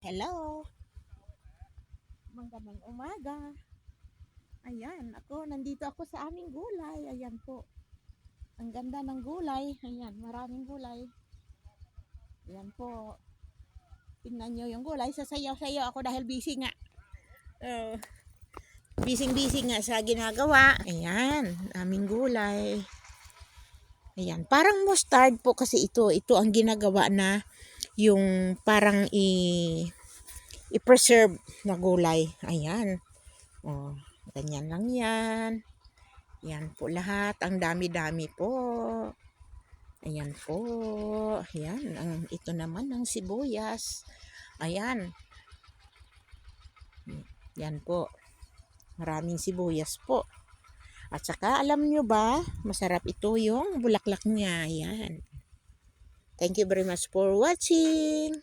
Hello, magandang umaga. Ayan, nandito ako sa aming gulay. Ayan po, ang ganda ng gulay. Ayan, maraming gulay. Ayan po, tingnan nyo yung gulay. Sasayaw-sayaw ako dahil busy nga. Uh, Busy nga sa ginagawa. Ayan, aming gulay. Ayan, parang mustard po kasi ito. Ito ang ginagawa na yung parang i-preserve na gulay. Ayan. Oh, ganyan lang yan. Yan po lahat. Ang dami-dami po. Ayan po. Ayan. Ito naman ang sibuyas. Ayan. Yan po. Maraming sibuyas po. At saka alam nyo ba, masarap ito yung bulaklak niya. Ayan. Thank you very much for watching.